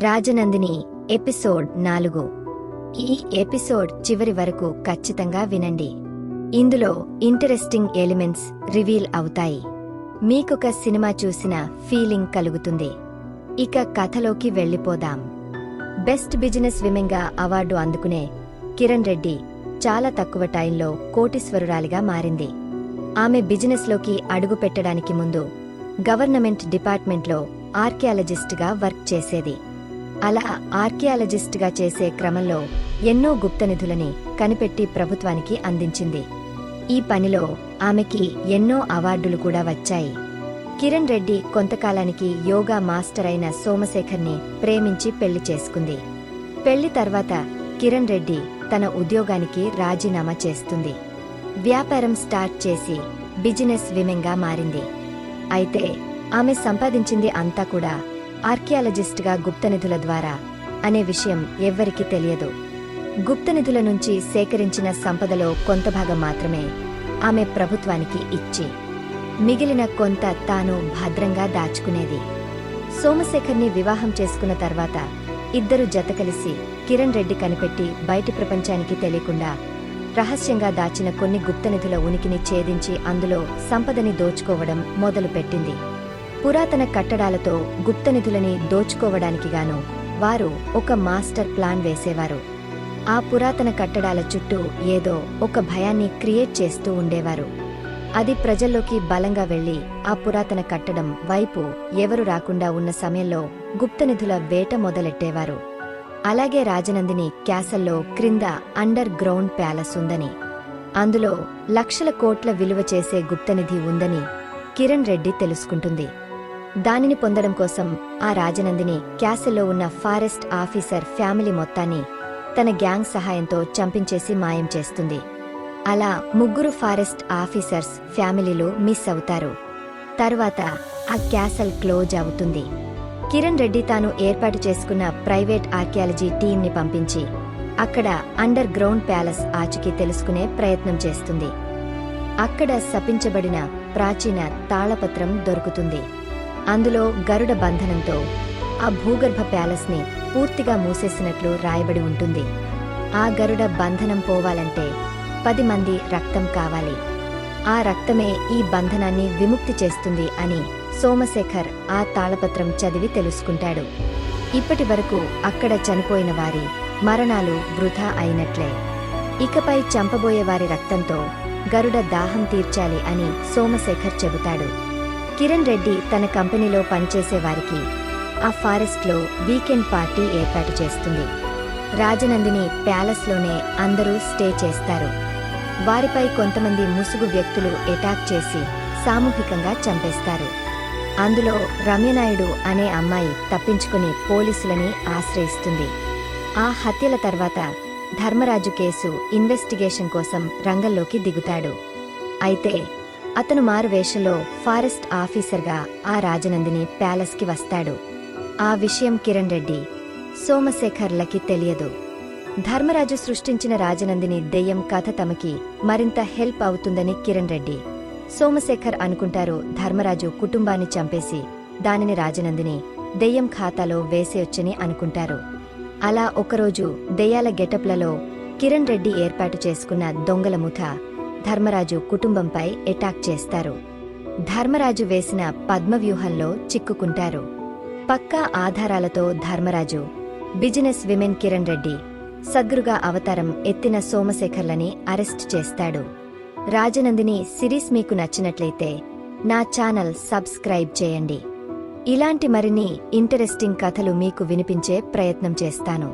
Rajanandini episode 4. ఈ episode చివరి వరకు ఖచ్చితంగా వినండి. ఇందులో ఇంటరెస్టింగ్ ఎలిమెంట్స్ రివీల్ అవుతాయి. మీకొక సినిమా చూసిన ఫీలింగ్ కలుగుతుంది. ఇక కథలోకి వెళ్ళిపోదాం. బెస్ట్ బిజినెస్ విమెన్గా అవార్డు అందుకునే కిరణ్ రెడ్డి చాలా తక్కువ టైంలో కోటీశ్వరురాలిగా మారింది. ఆమె బిజినెస్లోకి అడుగుపెట్టడానికి ముందు గవర్నమెంట్ డిపార్ట్మెంట్లో ఆర్కియాలజిస్ట్గా వర్క్ చేసేది. అలా ఆర్కియాలజిస్ట్గా చేసే క్రమంలో ఎన్నో గుప్తనిధులని కనిపెట్టి ప్రభుత్వానికి అందించింది. ఈ పనిలో ఆమెకి ఎన్నో అవార్డులు కూడా వచ్చాయి. కిరణ్ రెడ్డి కొంతకాలానికి యోగా మాస్టర్ అయిన సోమశేఖర్ని ప్రేమించి పెళ్లి చేసుకుంది. పెళ్లి తర్వాత కిరణ్ రెడ్డి తన ఉద్యోగానికి రాజీనామా చేస్తుంది. వ్యాపారం స్టార్ట్ చేసి బిజినెస్ విమెన్గా మారింది. అయితే ఆమె సంపాదించింది అంతా కూడా ఆర్కియాలజిస్ట్గా గుప్తనిధుల ద్వారా అనే విషయం ఎవ్వరికీ తెలియదు. గుప్తనిధుల నుంచి సేకరించిన సంపదలో కొంత భాగం మాత్రమే ఆమె ప్రభుత్వానికి ఇచ్చి మిగిలిన కొంత తాను భద్రంగా దాచుకునేది. సోమశేఖర్ని వివాహం చేసుకున్న తర్వాత ఇద్దరు జత కలిసి కిరణ్ రెడ్డి కనిపెట్టి బయటి ప్రపంచానికి తెలియకుండా రహస్యంగా దాచిన కొన్ని గుప్తనిధుల ఉనికిని ఛేదించి అందులో సంపదని దోచుకోవడం మొదలుపెట్టింది. పురాతన కట్టడాలతో గుప్తనిధులని దోచుకోవడానికిగాను వారు ఒక మాస్టర్ ప్లాన్ వేసేవారు. ఆ పురాతన కట్టడాల చుట్టూ ఏదో ఒక భయాన్ని క్రియేట్ చేస్తూ ఉండేవారు. అది ప్రజల్లోకి బలంగా వెళ్లి ఆ పురాతన కట్టడం వైపు ఎవరు రాకుండా ఉన్న సమయంలో గుప్తనిధుల వేట మొదలెట్టేవారు. అలాగే రాజనందిని క్యాసల్లో క్రింద అండర్ గ్రౌండ్ ప్యాలెస్ ఉందని, అందులో లక్షల కోట్ల విలువ చేసే గుప్తనిధి ఉందని కిరణ్ రెడ్డి తెలుసుకుంటుంది. దానిని పొందడం కోసం ఆ రాజనందిని క్యాసల్లో ఉన్న ఫారెస్ట్ ఆఫీసర్ ఫ్యామిలీ మొత్తాన్ని తన గ్యాంగ్ సహాయంతో చంపించేసి మాయం చేస్తుంది. అలా ముగ్గురు ఫారెస్ట్ ఆఫీసర్స్ ఫ్యామిలీలు మిస్ అవుతారు. తర్వాత ఆ క్యాసల్ క్లోజ్ అవుతుంది. కిరణ్ రెడ్డి తాను ఏర్పాటు చేసుకున్న ప్రైవేట్ ఆర్కియాలజీ టీంని పంపించి అక్కడ అండర్ గ్రౌండ్ ప్యాలెస్ ఆచూకీ తెలుసుకునే ప్రయత్నం చేస్తుంది. అక్కడ శపించబడిన ప్రాచీన తాళపత్రం దొరుకుతుంది. అందులో గరుడ బంధనంతో ఆ భూగర్భ ప్యాలెస్ని పూర్తిగా మూసేసినట్లు రాయబడి ఉంటుంది. ఆ గరుడ బంధనం పోవాలంటే 10 మంది రక్తం కావాలి. ఆ రక్తమే ఈ బంధనాన్ని విముక్తి చేస్తుంది అని సోమశేఖర్ ఆ తాళపత్రం చదివి తెలుసుకుంటాడు. ఇప్పటి వరకు అక్కడ చనిపోయిన వారి మరణాలు వృధా అయినట్లే. ఇకపై చంపబోయే వారి రక్తంతో గరుడ దాహం తీర్చాలి అని సోమశేఖర్ చెబుతాడు. కిరణ్ రెడ్డి తన కంపెనీలో పనిచేసే వారికి ఆ ఫారెస్ట్లో వీకెండ్ పార్టీ ఏర్పాటు చేస్తుంది. రాజనందిని ప్యాలెస్లోనే అందరూ స్టే చేస్తారు. వారిపై కొంతమంది ముసుగు వ్యక్తులు అటాక్ చేసి సామూహికంగా చంపేస్తారు. అందులో రమ్యనాయుడు అనే అమ్మాయి తప్పించుకుని పోలీసులని ఆశ్రయిస్తుంది. ఆ హత్యల తర్వాత ధర్మరాజు కేసు ఇన్వెస్టిగేషన్ కోసం రంగంలోకి దిగుతాడు. అయితే అతను మారువేషంలో ఫారెస్ట్ ఆఫీసర్గా ఆ రాజనందిని ప్యాలెస్కి వస్తాడు. ఆ విషయం కిరణ్ రెడ్డి, సోమశేఖర్లకి తెలియదు. ధర్మరాజు సృష్టించిన రాజనందిని దెయ్యం కథ తమకి మరింత హెల్ప్ అవుతుందని కిరణ్ రెడ్డి, సోమశేఖర్ అనుకుంటారు. ధర్మరాజు కుటుంబాన్ని చంపేసి దానిని రాజనందిని దెయ్యం ఖాతాలో వేసేయొచ్చని అనుకుంటారు. అలా ఒకరోజు దెయ్యాల గెటప్లలో కిరణ్ రెడ్డి ఏర్పాటు చేసుకున్న దొంగల ముఠ ధర్మరాజు కుటుంబంపై అటాక్ చేస్తారు. ధర్మరాజు వేసిన పద్మవ్యూహంలో చిక్కుకుంటారు. పక్కా ఆధారాలతో ధర్మరాజు, బిజినెస్ విమెన్ కిరణ్ రెడ్డి సద్గురుగా అవతారం ఎత్తిన సోమశేఖర్లని అరెస్ట్ చేస్తాడు. రాజనందిని సిరీస్ మీకు నచ్చినట్లయితే నా ఛానల్ సబ్స్క్రైబ్ చేయండి. ఇలాంటి మరిన్ని ఇంటరెస్టింగ్ కథలు మీకు వినిపించే ప్రయత్నం చేస్తాను.